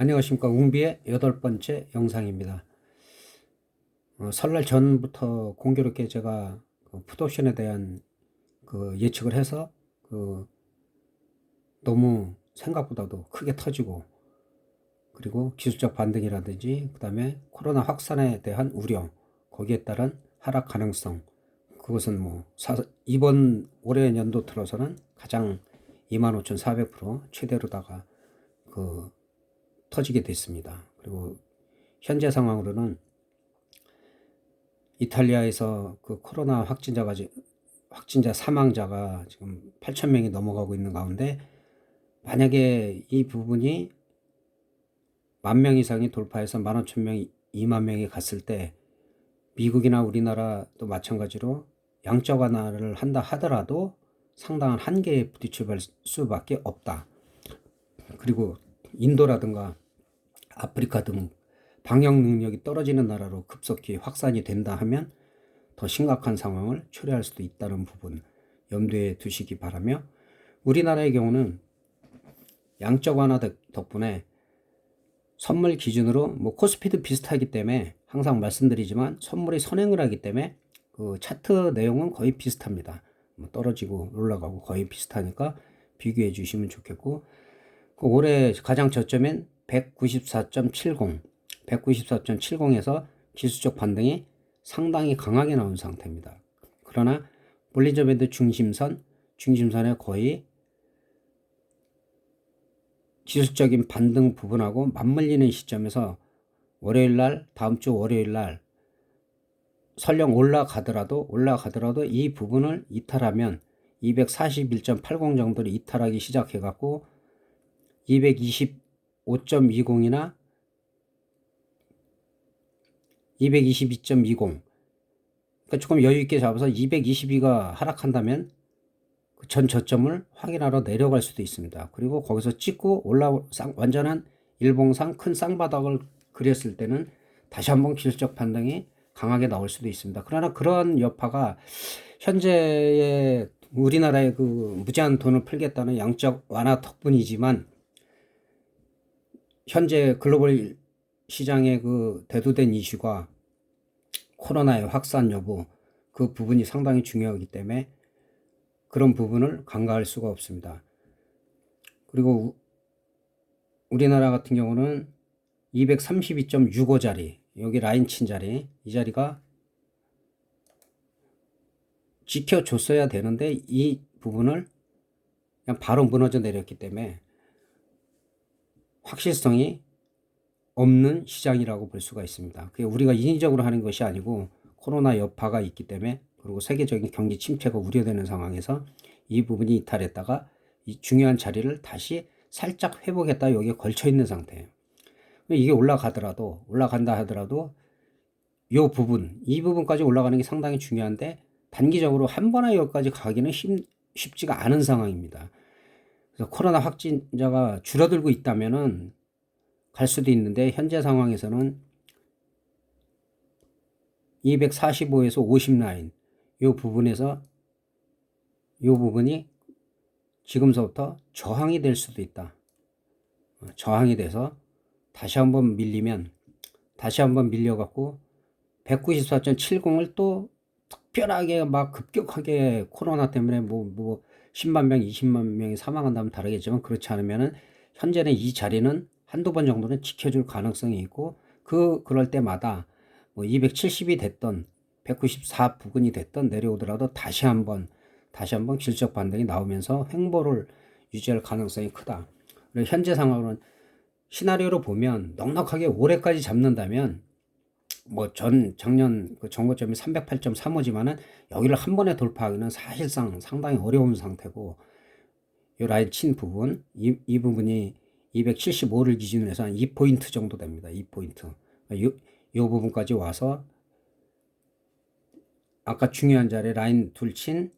안녕하십니까. 웅비의 8번째 영상입니다. 설날 전부터 공교롭게 제가 풋옵션에 대한 예측을 해서 너무 생각보다도 크게 터지고, 그리고 기술적 반등이라든지 그 다음에 코로나 확산에 대한 우려, 거기에 따른 하락 가능성, 그것은 이번 올해 연도 들어서는 가장 25,400% 최대로다가 터지게 됐습니다. 그리고 현재 상황으로는 이탈리아에서 코로나 확진자 사망자가 지금 8,000명이 넘어가고 있는 가운데, 만약에 이 부분이 10,000명 이상이 돌파해서 15,000명, 20,000명이 갔을 때 미국이나 우리나라도 마찬가지로 양적 완화를 한다 하더라도 상당한 한계에 부딪힐 수밖에 없다. 그리고 인도라든가 아프리카 등 방역 능력이 떨어지는 나라로 급속히 확산이 된다 하면 더 심각한 상황을 초래할 수도 있다는 부분 염두에 두시기 바라며, 우리나라의 경우는 양적 완화 덕분에 선물 기준으로 코스피도 비슷하기 때문에 항상 말씀드리지만 선물이 선행을 하기 때문에 차트 내용은 거의 비슷합니다. 떨어지고 올라가고 거의 비슷하니까 비교해 주시면 좋겠고, 올해 가장 저점인 194.70, 194.70에서 기술적 반등이 상당히 강하게 나온 상태입니다. 그러나 볼린저 밴드 중심선에 거의 기술적인 반등 부분하고 맞물리는 시점에서 다음 주 월요일날 설령 올라가더라도 이 부분을 이탈하면 241.80 정도를 이탈하기 시작해갖고 225.20이나 222.20, 그러니까 조금 여유 있게 잡아서 222가 하락한다면 전 저점을 확인하러 내려갈 수도 있습니다. 그리고 거기서 찍고 완전한 일봉상 큰 쌍바닥을 그렸을 때는 다시 한번 기술적 반등이 강하게 나올 수도 있습니다. 그러나 그런 여파가 현재의 우리나라의 무제한 돈을 풀겠다는 양적 완화 덕분이지만, 현재 글로벌 시장의 대두된 이슈가 코로나의 확산 여부, 그 부분이 상당히 중요하기 때문에 그런 부분을 간과할 수가 없습니다. 그리고 우리나라 같은 경우는 232.65자리, 여기 라인 친 자리, 이 자리가 지켜줬어야 되는데 이 부분을 그냥 바로 무너져 내렸기 때문에 확실성이 없는 시장이라고 볼 수가 있습니다. 그게 우리가 인위적으로 하는 것이 아니고 코로나 여파가 있기 때문에, 그리고 세계적인 경기 침체가 우려되는 상황에서 이 부분이 이탈했다가 이 중요한 자리를 다시 살짝 회복했다 여기에 걸쳐 있는 상태예요. 이게 올라간다 하더라도 이 부분까지 올라가는 게 상당히 중요한데, 단기적으로 한 번에 여기까지 가기는 쉽지가 않은 상황입니다. 그래서 코로나 확진자가 줄어들고 있다면은 갈 수도 있는데, 현재 상황에서는 245에서 50 라인, 이 부분이 지금서부터 저항이 될 수도 있다. 저항이 돼서 다시 한번 밀려갖고 194.70을 또 특별하게 급격하게 코로나 때문에 10만 명, 20만 명이 사망한다면 다르겠지만, 그렇지 않으면은 현재는 이 자리는 한두 번 정도는 지켜줄 가능성이 있고, 그럴 때마다 270이 됐던 194 부근이 됐던 내려오더라도 다시 한번 기술적 반등이 나오면서 횡보를 유지할 가능성이 크다. 그리고 현재 상황으로는 시나리오로 보면 넉넉하게 올해까지 잡는다면 작년 정고점이 308.35지만은 여기를 한 번에 돌파하기는 사실상 상당히 어려운 상태고, 이 라인 친 부분, 이 부분이 275를 기준으로 해서 한 2포인트 정도 됩니다. 2포인트. 이 부분까지 와서 아까 중요한 자리 라인 둘 친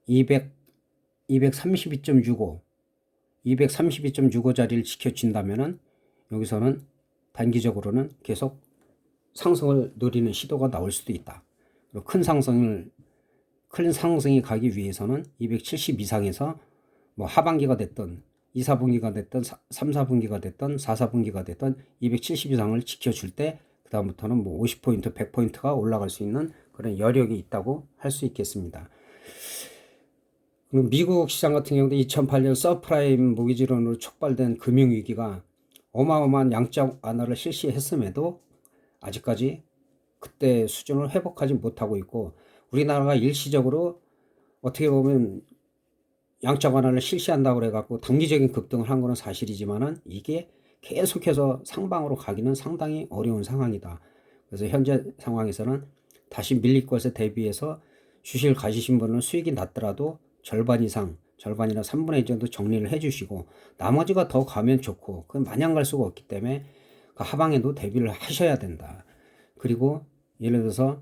232.65 자리를 지켜준다면은 여기서는 단기적으로는 계속 상승을 노리는 시도가 나올 수도 있다. 그리고 큰 상승이 가기 위해서는 270 이상에서 뭐 하반기가 됐든 2, 4분기가 됐든 3, 4분기가 됐든 4, 4분기가 됐든 270 이상을 지켜줄 때 그다음부터는 뭐 50포인트, 100포인트가 올라갈 수 있는 그런 여력이 있다고 할 수 있겠습니다. 미국 시장 같은 경우도 2008년 서프라임 모기지론으로 촉발된 금융위기가 어마어마한 양적 완화를 실시했음에도 아직까지 그때 수준을 회복하지 못하고 있고, 우리나라가 일시적으로 어떻게 보면 양적 완화를 실시한다고 그래갖고 단기적인 급등을 한 거는 사실이지만은 이게 계속해서 상방으로 가기는 상당히 어려운 상황이다. 그래서 현재 상황에서는 다시 밀릴 것에 대비해서 주식을 가지신 분은 수익이 낮더라도 절반 이상, 절반이나 3분의 1 정도 정리를 해주시고, 나머지가 더 가면 좋고, 그건 마냥 갈 수가 없기 때문에 그 하방에도 대비를 하셔야 된다. 그리고 예를 들어서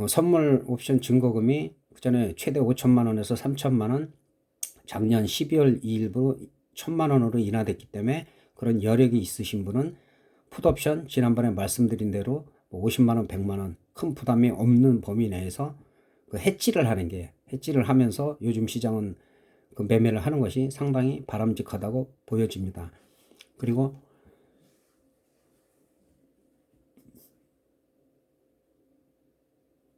선물 옵션 증거금이 그전에 최대 5천만 원에서 3천만 원, 작년 12월 2일부로 1천만 원으로 인하됐기 때문에 그런 여력이 있으신 분은 풋옵션 지난번에 말씀드린 대로 50만 원, 100만 원 큰 부담이 없는 범위 내에서 그 해지를 하는 게, 해지를 하면서 요즘 시장은 그 매매를 하는 것이 상당히 바람직하다고 보여집니다. 그리고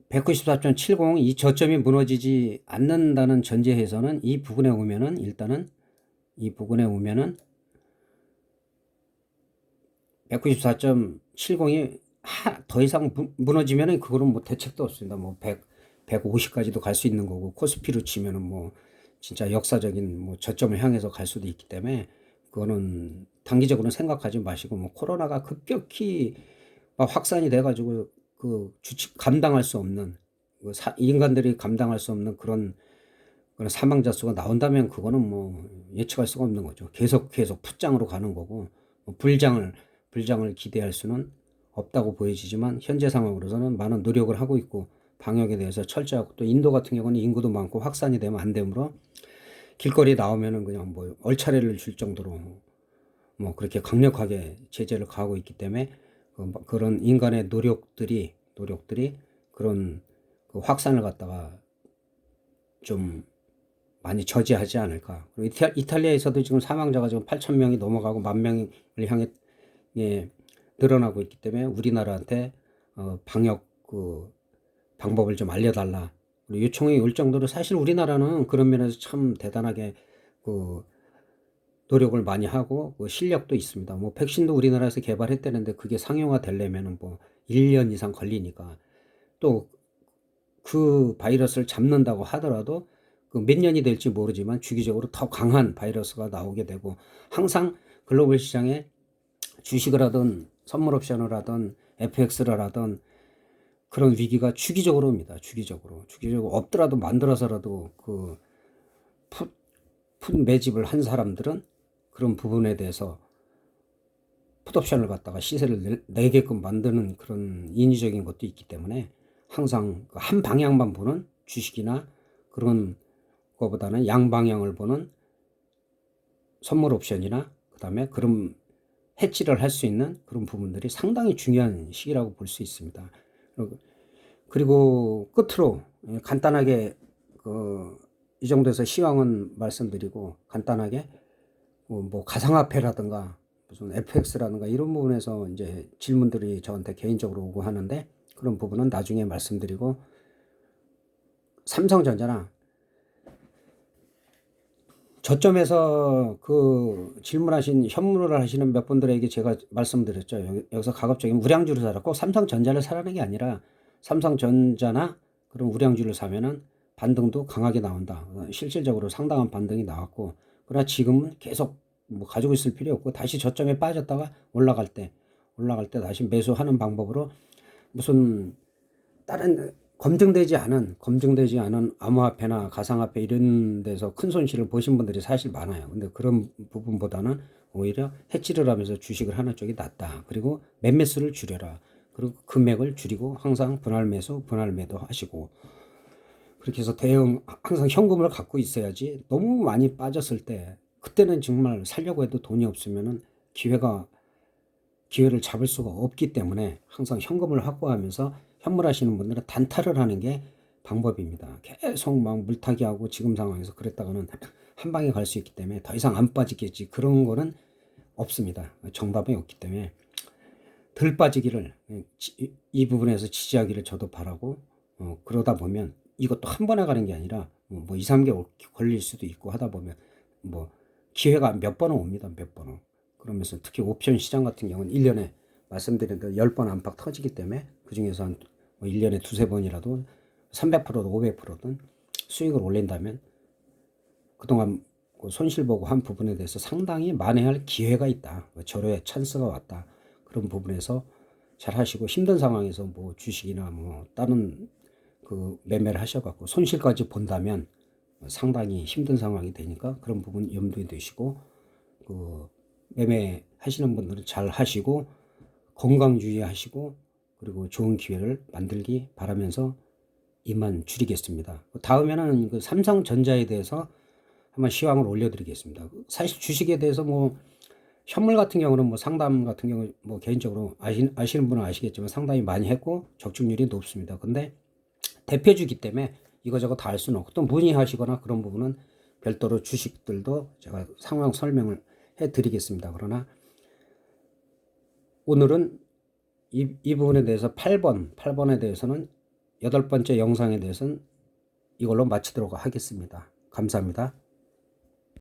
194.70 이 저점이 무너지지 않는다는 전제에서는 이 부분에 오면은, 일단은 이 부분에 오면은 194.70이 더 이상 무너지면은 그거는 뭐 대책도 없습니다. 뭐 150까지도 갈 수 있는 거고, 코스피로 치면은 뭐 진짜 역사적인 뭐 저점을 향해서 갈 수도 있기 때문에 그거는 단기적으로는 생각하지 마시고, 뭐 코로나가 급격히 막 확산이 돼가지고 그 주치 감당할 수 없는, 인간들이 감당할 수 없는 그런 사망자 수가 나온다면 그거는 뭐 예측할 수가 없는 거죠. 계속 풋장으로 가는 거고, 뭐 불장을 기대할 수는 없다고 보여지지만 현재 상황으로서는 많은 노력을 하고 있고, 방역에 대해서 철저하고, 또 인도 같은 경우는 인구도 많고 확산이 되면 안 되므로 길거리에 나오면은 그냥 뭐 얼차례를 줄 정도로 뭐 그렇게 강력하게 제재를 가하고 있기 때문에 그런 인간의 노력들이 그런 그 확산을 갖다가 좀 많이 저지하지 않을까. 그리고 이탈리아에서도 지금 사망자가 지금 8천 명이 넘어가고 10,000명을 향해 늘어나고 있기 때문에 우리나라한테 방역 그 방법을 좀 알려달라 요청이 올 정도로, 사실 우리나라는 그런 면에서 참 대단하게 그 노력을 많이 하고 그 실력도 있습니다. 뭐 백신도 우리나라에서 개발했다는데 그게 상용화 되려면은 뭐 1년 이상 걸리니까, 또 그 바이러스를 잡는다고 하더라도 그 몇 년이 될지 모르지만 주기적으로 더 강한 바이러스가 나오게 되고, 항상 글로벌 시장에 주식을 하든 선물 옵션을 하든 FX를 하든 그런 위기가 주기적으로 옵니다. 주기적으로 없더라도 만들어서라도 그 풋 매집을 한 사람들은 그런 부분에 대해서 풋옵션을 갖다가 시세를 내게끔 만드는 그런 인위적인 것도 있기 때문에 항상 한 방향만 보는 주식이나 그런 거보다는 양방향을 보는 선물 옵션이나 그다음에 그런 해지를 할 수 있는 그런 부분들이 상당히 중요한 시기라고 볼 수 있습니다. 그리고 끝으로 간단하게 이 정도에서 시황은 말씀드리고, 간단하게 뭐 가상화폐라든가 무슨 FX라든가 이런 부분에서 이제 질문들이 저한테 개인적으로 오고 하는데, 그런 부분은 나중에 말씀드리고, 삼성전자나 저점에서 그 질문하신 현물을 하시는 몇 분들에게 제가 말씀드렸죠. 여기서 가급적이면 우량주를 사라. 꼭 삼성전자를 사라는 게 아니라 삼성전자나 그런 우량주를 사면은 반등도 강하게 나온다. 실질적으로 상당한 반등이 나왔고, 그러나 지금은 계속 뭐 가지고 있을 필요 없고, 다시 저점에 빠졌다가 올라갈 때 다시 매수하는 방법으로, 무슨 다른 검증되지 않은 암호화폐나 가상화폐 이런 데서 큰 손실을 보신 분들이 사실 많아요. 근데 그런 부분보다는 오히려 해지를 하면서 주식을 하는 쪽이 낫다. 그리고 매매수를 줄여라. 그리고 금액을 줄이고 항상 분할 매수, 분할 매도 하시고, 그렇게 해서 항상 현금을 갖고 있어야지. 너무 많이 빠졌을 때 그때는 정말 살려고 해도 돈이 없으면은 기회를 잡을 수가 없기 때문에 항상 현금을 확보하면서 현물하시는 분들은 단타를 하는 게 방법입니다. 계속 막 물타기하고 지금 상황에서 그랬다가는 한 방에 갈 수 있기 때문에 더 이상 안 빠지겠지 그런 거는 없습니다. 정답이 없기 때문에 덜 빠지기를 이 부분에서 지지하기를 저도 바라고 그러다 보면 이것도 한 번에 가는 게 아니라 뭐 2, 3개월 걸릴 수도 있고 하다 보면 뭐 기회가 몇 번은 옵니다. 몇 번은. 그러면서 특히 옵션 시장 같은 경우는 1년에 말씀드린 대로 10번 안팎 터지기 때문에 그중에서 한 1년에 두세 번이라도 300%든 500%든 수익을 올린다면 그동안 손실 보고 한 부분에 대해서 상당히 만회할 기회가 있다. 절호의 찬스가 왔다. 그런 부분에서 잘 하시고 힘든 상황에서 뭐 주식이나 뭐 다른 그 매매를 하셔갖고 손실까지 본다면 상당히 힘든 상황이 되니까 그런 부분 염두에 두시고 그 매매 하시는 분들은 잘 하시고 건강 유의하시고 그리고 좋은 기회를 만들기 바라면서 이만 줄이겠습니다. 다음에는 그 삼성전자에 대해서 한번 시황을 올려드리겠습니다. 사실 주식에 대해서 뭐 현물 같은 경우는 뭐 상담 같은 경우 뭐 개인적으로 아시는 분은 아시겠지만 상당히 많이 했고 적중률이 높습니다. 근데 대표주기 때문에 이거저거 다 할 수는 없고 또 문의하시거나 그런 부분은 별도로 주식들도 제가 상황 설명을 해드리겠습니다. 그러나 오늘은 이 부분에 대해서 8번에 대해서는 8번째 영상에 대해서는 이걸로 마치도록 하겠습니다. 감사합니다.